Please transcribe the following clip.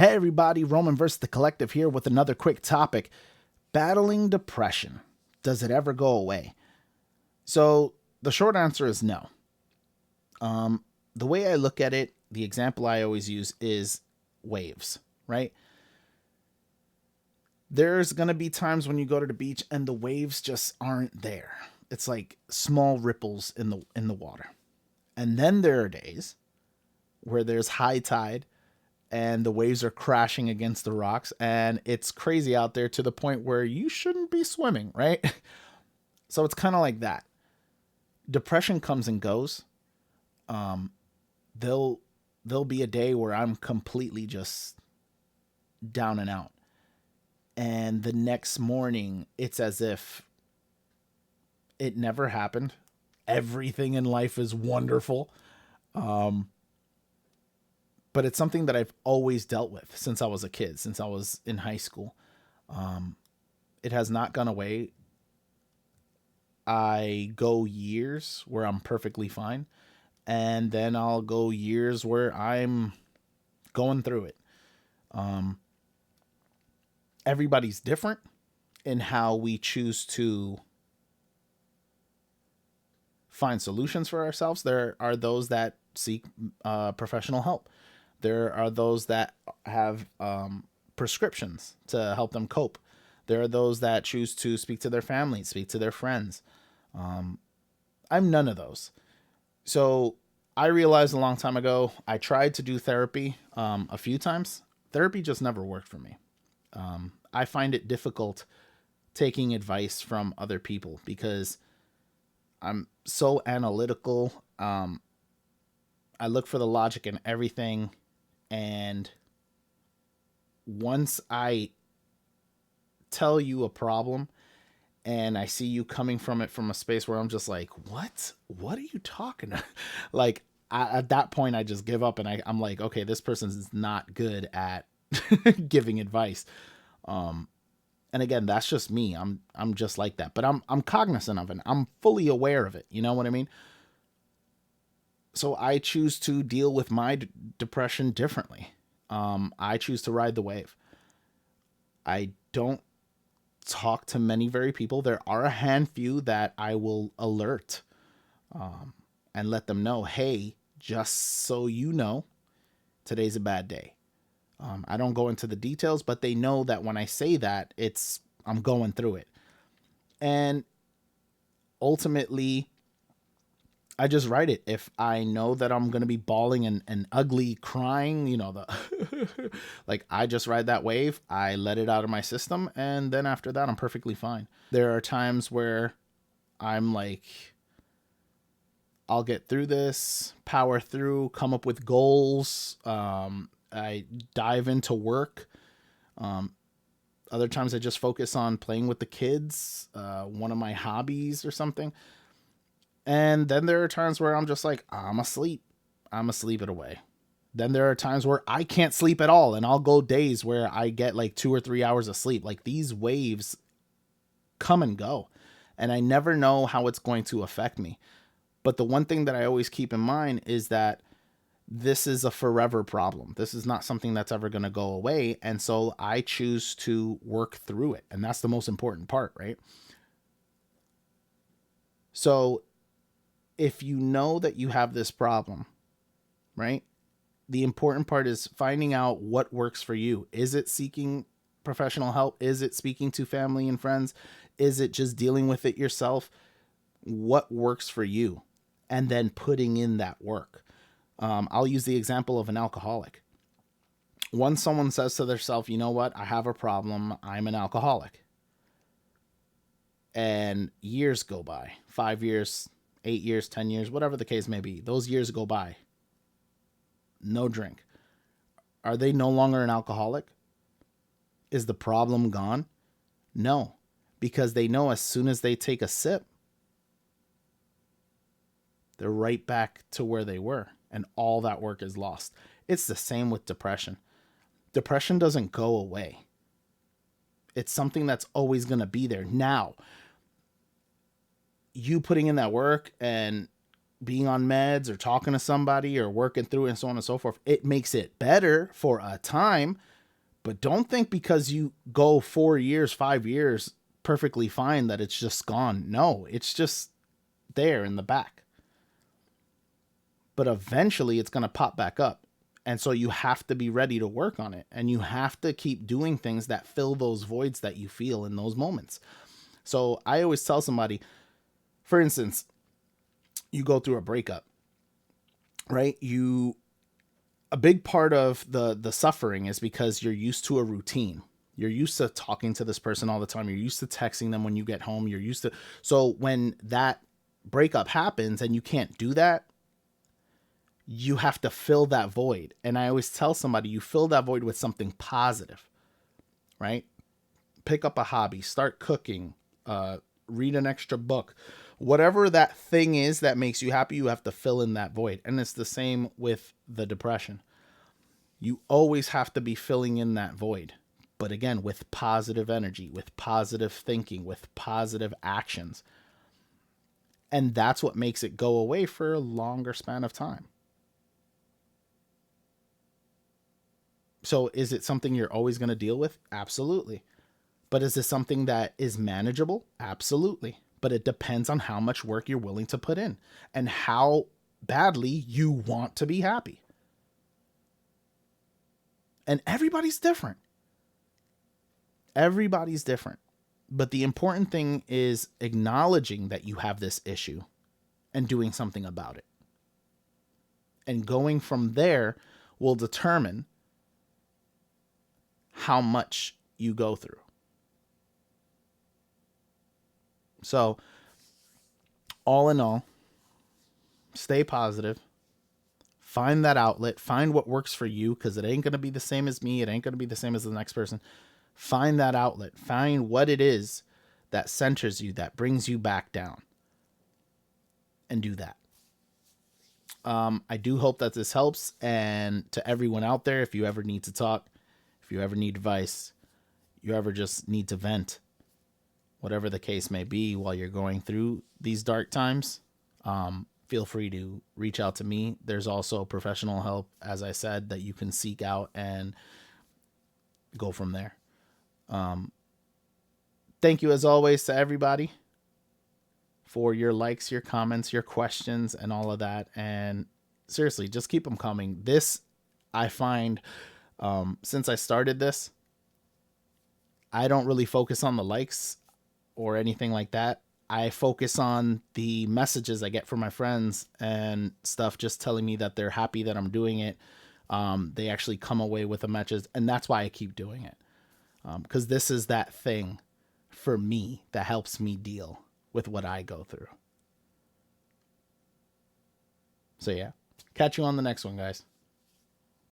Hey everybody, Romanvs the Collective here with another quick topic. Battling depression. Does it ever go away? So the short answer is no. The way I look at it, the example I always use is waves, right? There's going to be times when you go to the beach and the waves just aren't there. It's like small ripples in the water. And then there are days where there's high tide and the waves are crashing against the rocks and it's crazy out there to the point where you shouldn't be swimming, right? So it's kind of like that. Depression comes and goes. Um, there'll be a day where I'm completely just down and out. And the next morning, it's as if it never happened. Everything in life is wonderful. Um, but it's something that I've always dealt with since I was a kid, since I was in high school. Um, it has not gone away. I go years where I'm perfectly fine, and then I'll go years where I'm going through it. Um, Everybody's different in how we choose to find solutions for ourselves. There are those that seek professional help. There are those that have prescriptions to help them cope. There are those that choose to speak to their family, speak to their friends. I'm none of those. So I realized a long time ago, I tried to do therapy a few times. Therapy just never worked for me. I find it difficult taking advice from other people because I'm so analytical. I look for the logic in everything. And once I tell you a problem and I see you coming from it from a space where I'm just like, what are you talking about? Like at that point, I just give up and I'm like, okay, this person's not good at giving advice. And again, that's just me. I'm just like that, but I'm cognizant of it. I'm fully aware of it. You know what I mean? So I choose to deal with my depression differently. I choose to ride the wave. I don't talk to many very people. There are a handful that I will alert and let them know, hey, just so you know, today's a bad day. I don't go into the details, but they know that when I say that, I'm going through it. And ultimately, I just write it. If I know that I'm going to be bawling and ugly crying, like I just ride that wave. I let it out of my system. And then after that, I'm perfectly fine. There are times where I'm like, I'll get through this, power through, come up with goals. I dive into work. Other times I just focus on playing with the kids, one of my hobbies or something. And then there are times where I'm just like, I'm asleep. I'm asleep it away. Then there are times where I can't sleep at all. And I'll go days where I get like 2 or 3 hours of sleep. Like these waves come and go. And I never know how it's going to affect me. But the one thing that I always keep in mind is that this is a forever problem. This is not something that's ever going to go away. And so I choose to work through it. And that's the most important part, right? So if you know that you have this problem, right? The important part is finding out what works for you. Is it seeking professional help? Is it speaking to family and friends? Is it just dealing with it yourself? What works for you? And then putting in that work. I'll use the example of an alcoholic. Once someone says to themselves, you know what, I have a problem, I'm an alcoholic. And years go by, 5 years, 8 years, 10 years, whatever the case may be. Those years go by. No drink. Are they no longer an alcoholic? Is the problem gone? No, because they know as soon as they take a sip, they're right back to where they were. And all that work is lost. It's the same with depression. Depression doesn't go away. It's something that's always going to be there. Now, you putting in that work and being on meds or talking to somebody or working through it and so on and so forth, it makes it better for a time. But don't think because you go 4 years, 5 years perfectly fine that it's just gone. No, it's just there in the back. But eventually it's going to pop back up. And so you have to be ready to work on it. And you have to keep doing things that fill those voids that you feel in those moments. So I always tell somebody, for instance, you go through a breakup, right? A big part of the suffering is because you're used to a routine. You're used to talking to this person all the time. You're used to texting them when you get home. You're used to, so when that breakup happens and you can't do that, you have to fill that void. And I always tell somebody, you fill that void with something positive, right? Pick up a hobby, start cooking, read an extra book, whatever that thing is that makes you happy, you have to fill in that void. And it's the same with the depression. You always have to be filling in that void. But again, with positive energy, with positive thinking, with positive actions. And that's what makes it go away for a longer span of time. So is it something you're always going to deal with? Absolutely. But is this something that is manageable? Absolutely. But it depends on how much work you're willing to put in and how badly you want to be happy. And everybody's different. Everybody's different. But the important thing is acknowledging that you have this issue and doing something about it. And going from there will determine how much you go through. So, all in all, stay positive. Find that outlet. Find what works for you, because it ain't going to be the same as me. It ain't going to be the same as the next person. Find that outlet. Find what it is that centers you, that brings you back down. And do that. I do hope that this helps. And to everyone out there, if you ever need to talk, if you ever need advice, you ever just need to vent, whatever the case may be while you're going through these dark times, feel free to reach out to me. There's also professional help, as I said, that you can seek out and go from there. Thank you, as always, to everybody for your likes, your comments, your questions, and all of that. And seriously, just keep them coming. This, I find, since I started this, I don't really focus on the likes or anything like that. I focus on the messages I get from my friends and stuff, just telling me that they're happy that I'm doing it. They actually come away with a message, and that's why I keep doing it. Because this is that thing for me that helps me deal with what I go through. So yeah, catch you on the next one, guys.